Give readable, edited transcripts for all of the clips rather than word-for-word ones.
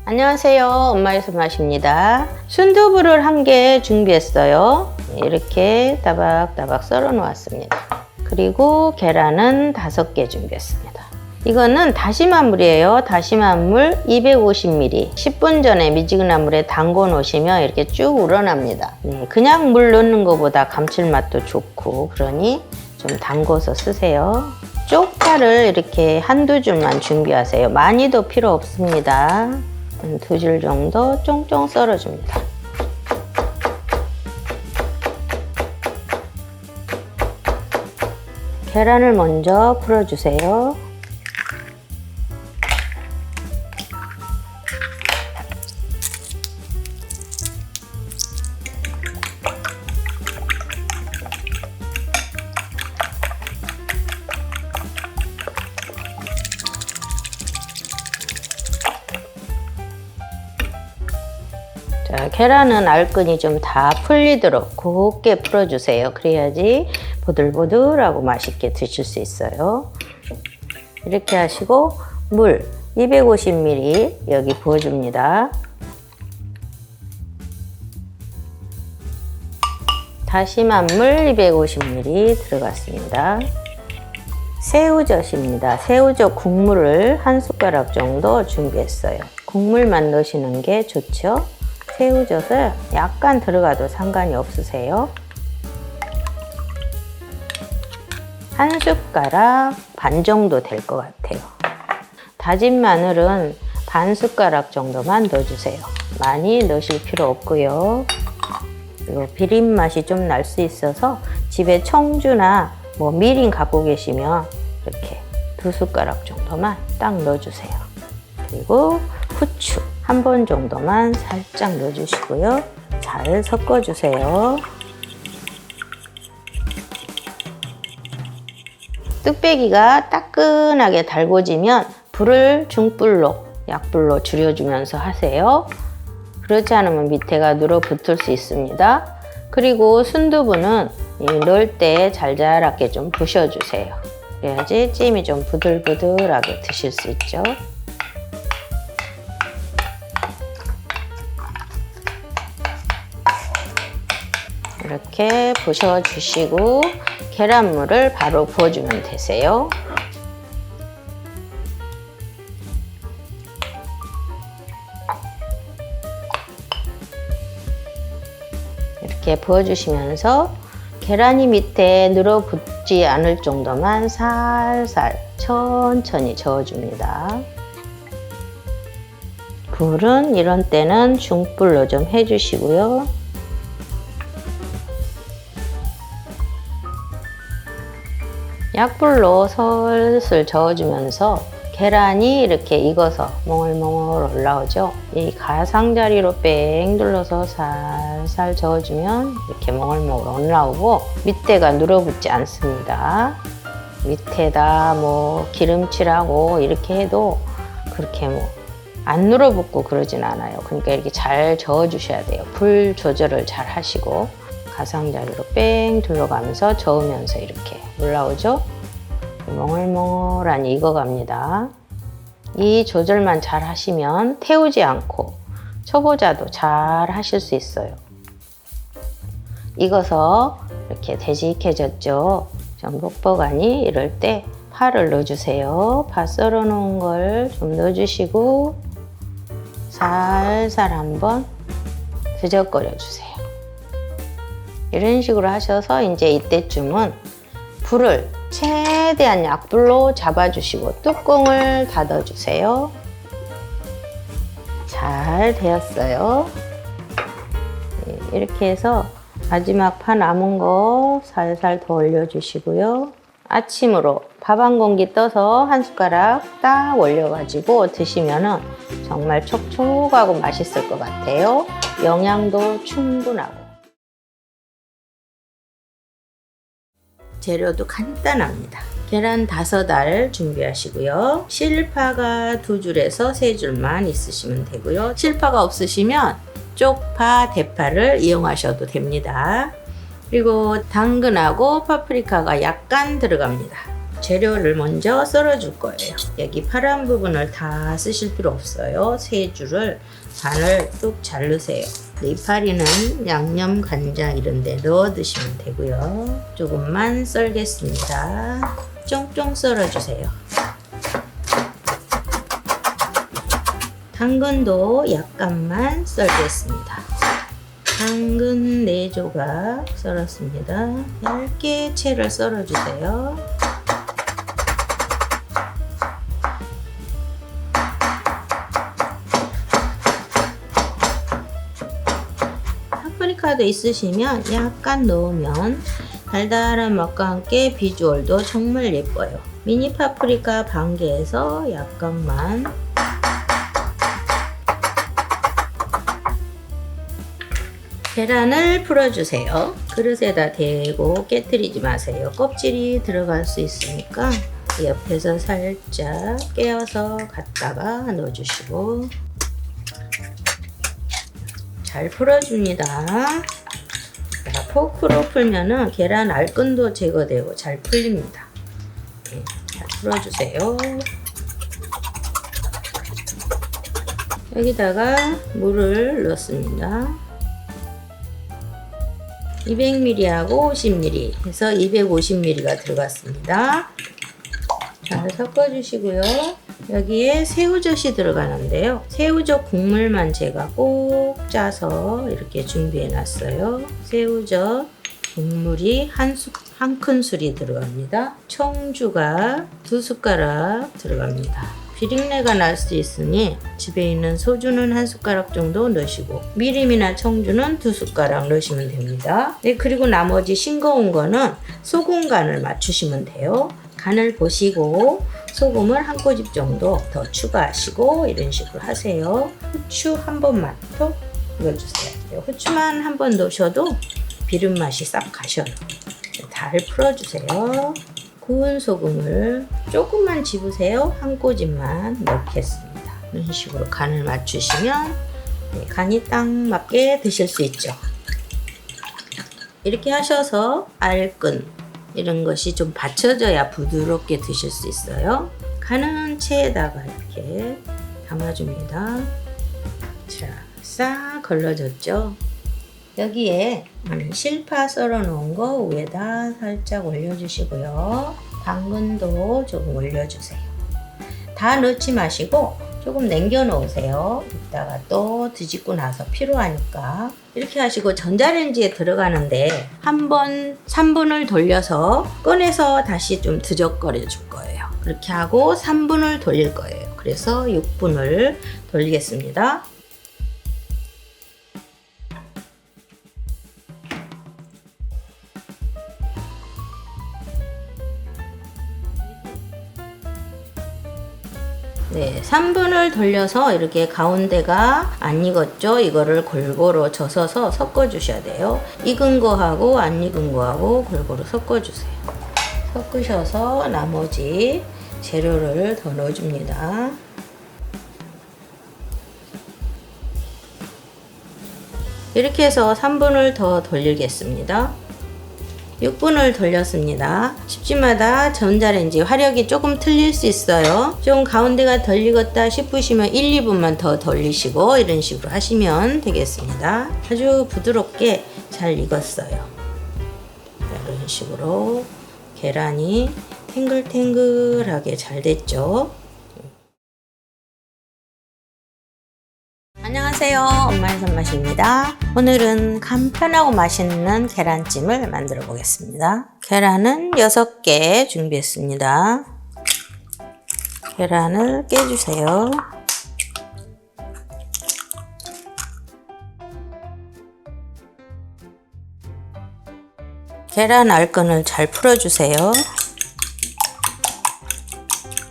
안녕하세요. 엄마의 손맛입니다. 순두부를 한 개 준비했어요. 이렇게 따박따박 썰어 놓았습니다. 그리고 계란은 5개 준비했습니다. 이거는 다시마 물이에요. 다시마 물 250ml. 10분 전에 미지근한 물에 담궈 놓으시면 이렇게 쭉 우러납니다. 그냥 물 넣는 것보다 감칠맛도 좋고 그러니 좀 담궈서 쓰세요. 쪽파를 이렇게 한두 줄만 준비하세요. 많이도 필요 없습니다. 2줄 정도 쫑쫑 썰어줍니다. 계란을 먼저 풀어주세요. 자, 계란은 알끈이 좀 다 풀리도록 곱게 풀어주세요. 그래야지 보들보들하고 맛있게 드실 수 있어요. 이렇게 하시고 물 250ml 여기 부어줍니다. 다시마 물 250ml 들어갔습니다. 새우젓입니다. 새우젓 국물을 1숟가락 정도 준비했어요. 국물만 넣으시는 게 좋죠. 새우젓을 약간 들어가도 상관이 없으세요. 1숟가락 반 정도 될 것 같아요. 다진 마늘은 반 숟가락 정도만 넣어주세요. 많이 넣으실 필요 없고요. 그리고 비린 맛이 좀 날 수 있어서 집에 청주나 미림 갖고 계시면 이렇게 2숟가락 정도만 딱 넣어주세요. 그리고 후추 1번 정도만 살짝 넣어주시고요. 잘 섞어주세요. 뚝배기가 따끈하게 달궈지면 불을 중불로, 약불로 줄여주면서 하세요. 그렇지 않으면 밑에가 눌어붙을 수 있습니다. 그리고 순두부는 넣을 때 잘잘하게 좀 부셔주세요. 그래야지 찜이 좀 부들부들하게 드실 수 있죠. 이렇게 부셔주시고 계란물을 바로 부어주면 되세요. 이렇게 부어주시면서 계란이 밑에 늘어붙지 않을 정도만 살살 천천히 저어줍니다. 불은 이런 때는 중불로 좀 해주시고요. 약불로 슬슬 저어주면서 계란이 이렇게 익어서 몽글몽글 올라오죠. 이 가장자리로 뺑 둘러서 살살 저어주면 이렇게 몽글몽글 올라오고 밑에가 눌어붙지 않습니다. 밑에다 기름칠하고 이렇게 해도 그렇게 안 눌어붙고 그러진 않아요. 그러니까 이렇게 잘 저어주셔야 돼요. 불 조절을 잘 하시고 가장자리로 뺑 둘러가면서 저으면서 이렇게 올라오죠. 몽글몽글하니 익어갑니다. 이 조절만 잘 하시면 태우지 않고 초보자도 잘 하실 수 있어요. 익어서 이렇게 되직해졌죠. 좀 뻑뻑하니 이럴 때 파를 넣어주세요. 파 썰어 놓은 걸 좀 넣어주시고 살살 한번 드적거려 주세요. 이런 식으로 하셔서 이제 이때쯤은 불을 최대한 약불로 잡아주시고 뚜껑을 닫아주세요. 잘 되었어요. 이렇게 해서 마지막 파 남은 거 살살 더 올려주시고요. 아침으로 밥 한 공기 떠서 1숟가락 딱 올려가지고 드시면은 정말 촉촉하고 맛있을 것 같아요. 영양도 충분하고. 재료도 간단합니다. 계란 5알 준비하시고요. 실파가 2줄에서 3줄만 있으시면 되고요. 실파가 없으시면 쪽파, 대파를 이용하셔도 됩니다. 그리고 당근하고 파프리카가 약간 들어갑니다. 재료를 먼저 썰어줄 거예요. 여기 파란 부분을 다 쓰실 필요 없어요. 세 줄을 반을 뚝 자르세요. 이파리는 양념, 간장 이런 데 넣어 드시면 되고요. 조금만 썰겠습니다. 쫑쫑 썰어주세요. 당근도 약간만 썰겠습니다. 당근 4조각 썰었습니다. 얇게 채를 썰어주세요. 파프리카도 있으시면 약간 넣으면 달달한 맛과 함께 비주얼도 정말 예뻐요. 미니 파프리카 반 개에서 약간만. 계란을 풀어주세요. 그릇에다 대고 깨뜨리지 마세요. 껍질이 들어갈 수 있으니까 옆에서 살짝 깨어서 갖다가 넣어주시고 잘 풀어줍니다. 자, 포크로 풀면은 계란 알끈도 제거되고 잘 풀립니다. 네, 잘 풀어주세요. 여기다가 물을 넣습니다. 200ml하고 50ml 해서 250ml가 들어갔습니다. 잘 섞어주시고요. 여기에 새우젓이 들어가는데요. 새우젓 국물만 제가 꼭 짜서 이렇게 준비해 놨어요. 새우젓 국물이 한 큰술이 들어갑니다. 청주가 2숟가락 들어갑니다. 비린내가 날 수 있으니 집에 있는 소주는 1숟가락 정도 넣으시고 미림이나 청주는 2숟가락 넣으시면 됩니다. 네, 그리고 나머지 싱거운 거는 소금 간을 맞추시면 돼요. 간을 보시고 소금을 한 꼬집 정도 더 추가하시고 이런 식으로 하세요. 후추 한 번만 더 넣어주세요. 후추만 한 번 넣으셔도 비린 맛이 싹 가셔요. 잘 풀어주세요. 구운 소금을 조금만 집으세요. 한 꼬집만 넣겠습니다. 이런 식으로 간을 맞추시면 간이 딱 맞게 드실 수 있죠. 이렇게 하셔서 알끈 이런 것이 좀 받쳐져야 부드럽게 드실 수 있어요. 간은 체에다가 이렇게 담아줍니다. 자, 싹 걸러졌죠? 여기에 실파 썰어 놓은 거 위에다 살짝 올려주시고요. 당근도 조금 올려주세요. 다 넣지 마시고 조금 남겨 놓으세요. 이따가 또 뒤집고 나서 필요하니까. 이렇게 하시고 전자레인지에 들어가는데 한번 3분을 돌려서 꺼내서 다시 좀 드적거려 줄 거예요. 그렇게 하고 3분을 돌릴 거예요. 그래서 6분을 돌리겠습니다. 네, 3분을 돌려서 이렇게 가운데가 안 익었죠? 이거를 골고루 젖어서 섞어 주셔야 돼요. 익은 거하고 안 익은 거하고 골고루 섞어 주세요. 섞으셔서 나머지 재료를 더 넣어 줍니다. 이렇게 해서 3분을 더 돌리겠습니다. 6분을 돌렸습니다. 집집마다 전자레인지 화력이 조금 틀릴 수 있어요. 좀 가운데가 덜 익었다 싶으시면 1, 2분만 더 돌리시고 이런 식으로 하시면 되겠습니다. 아주 부드럽게 잘 익었어요. 이런 식으로 계란이 탱글탱글하게 잘 됐죠. 안녕하세요. 엄마의 손맛입니다. 오늘은 간편하고 맛있는 계란찜을 만들어 보겠습니다. 계란은 6개 준비했습니다. 계란을 깨주세요. 계란 알끈을 잘 풀어주세요.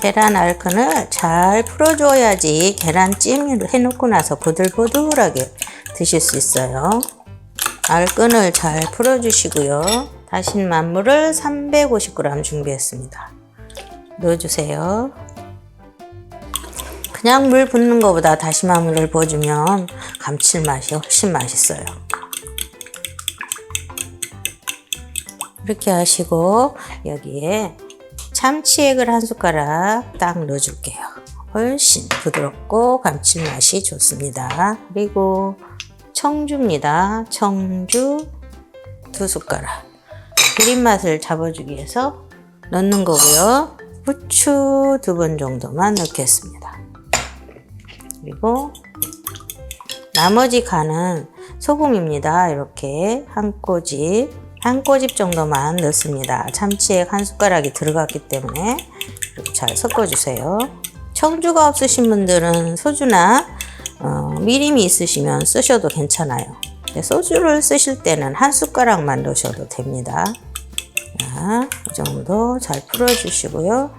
계란 알끈을 잘 풀어줘야지 계란찜 해놓고 나서 보들보들하게 드실 수 있어요. 알끈을 잘 풀어주시고요. 다신 만물을 350g 준비했습니다. 넣어주세요. 그냥 물 붓는 것보다 다시마물을 부어주면 감칠맛이 훨씬 맛있어요. 이렇게 하시고 여기에 참치액을 한 숟가락 딱 넣어줄게요. 훨씬 부드럽고 감칠맛이 좋습니다. 그리고 청주입니다. 청주 2숟가락. 비린맛을 잡아주기 위해서 넣는 거고요. 후추 2번 정도만 넣겠습니다. 그리고 나머지 간은 소금입니다. 이렇게 한 꼬집 정도만 넣습니다. 참치액 한 숟가락이 들어갔기 때문에 이렇게 잘 섞어주세요. 청주가 없으신 분들은 소주나 미림이 있으시면 쓰셔도 괜찮아요. 소주를 쓰실 때는 한 숟가락만 넣으셔도 됩니다. 자, 이 정도 잘 풀어주시고요.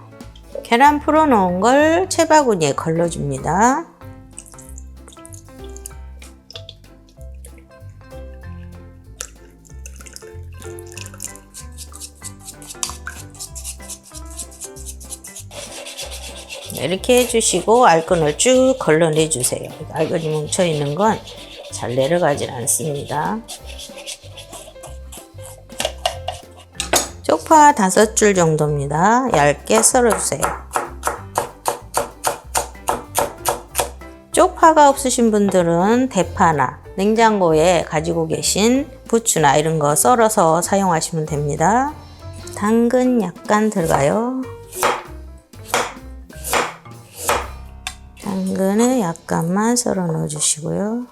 계란 풀어놓은 걸 채바구니에 걸러줍니다. 이렇게 해주시고 알끈을 쭉 걸러내주세요. 알끈이 뭉쳐있는 건 잘 내려가질 않습니다. 쪽파 5줄 정도입니다. 얇게 썰어주세요. 쪽파가 없으신 분들은 대파나 냉장고에 가지고 계신 부추나 이런 거 썰어서 사용하시면 됩니다. 당근 약간 들어가요. 당근을 약간만 썰어 넣어 주시고요.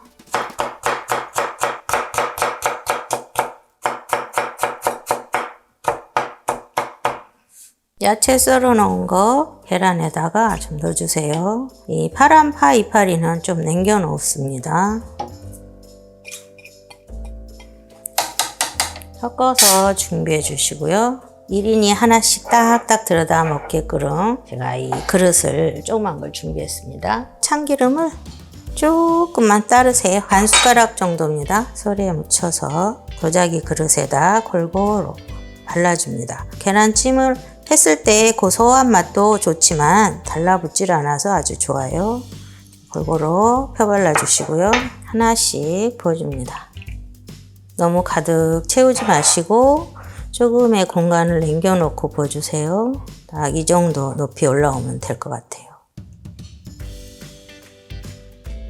야채 썰어 놓은 거 계란에다가 좀 넣어주세요. 이 파란 파 이파리는 좀 남겨 놓습니다. 섞어서 준비해 주시고요. 1인이 하나씩 딱딱 들여다 먹게끔 제가 이 그릇을 조그만 걸 준비했습니다. 참기름을 조금만 따르세요. 반 숟가락 정도입니다. 소리에 묻혀서 도자기 그릇에다 골고루 발라줍니다. 계란찜을 했을 때 고소한 맛도 좋지만 달라붙질 않아서 아주 좋아요. 골고루 펴발라 주시고요. 하나씩 부어줍니다. 너무 가득 채우지 마시고 조금의 공간을 남겨놓고 부어주세요. 딱 이 정도 높이 올라오면 될 것 같아요.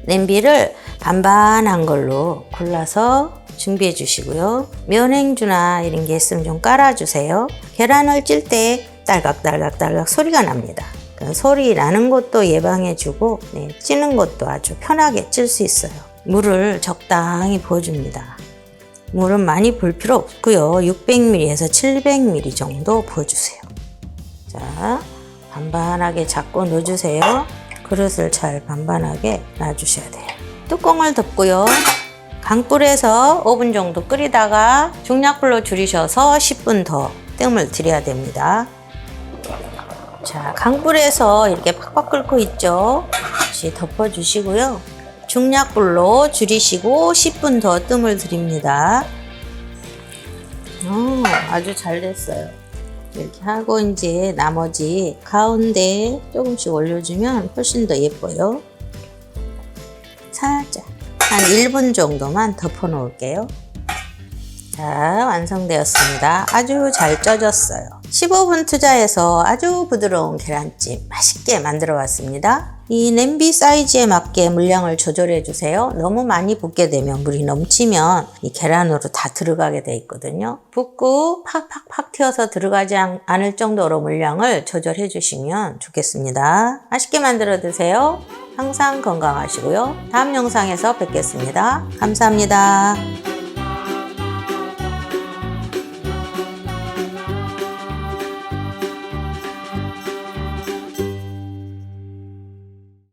냄비를 반반한 걸로 골라서 준비해 주시고요. 면행주나 이런 게 있으면 좀 깔아주세요. 계란을 찔 때 딸깍딸깍딸깍 소리가 납니다. 소리 나는 것도 예방해주고 찌는 것도 아주 편하게 찔 수 있어요. 물을 적당히 부어줍니다. 물은 많이 부을 필요 없고요. 600ml에서 700ml 정도 부어주세요. 자, 반반하게 잡고 넣어주세요. 그릇을 잘 반반하게 놔주셔야 돼요. 뚜껑을 덮고요. 강불에서 5분 정도 끓이다가 중약불로 줄이셔서 10분 더 뜸을 들여야 됩니다. 자, 강불에서 이렇게 팍팍 끓고 있죠. 다시 덮어주시고요. 중약불로 줄이시고 10분 더 뜸을 들입니다. 아주 잘 됐어요. 이렇게 하고 이제 나머지 가운데 조금씩 올려주면 훨씬 더 예뻐요. 살짝 한 1분 정도만 덮어 놓을게요. 자, 완성되었습니다. 아주 잘 쪄졌어요. 15분 투자해서 아주 부드러운 계란찜 맛있게 만들어 왔습니다. 이 냄비 사이즈에 맞게 물량을 조절해 주세요. 너무 많이 붓게 되면 물이 넘치면 이 계란으로 다 들어가게 돼 있거든요. 붓고 팍팍팍 튀어서 들어가지 않을 정도로 물량을 조절해 주시면 좋겠습니다. 맛있게 만들어 드세요. 항상 건강하시고요. 다음 영상에서 뵙겠습니다. 감사합니다.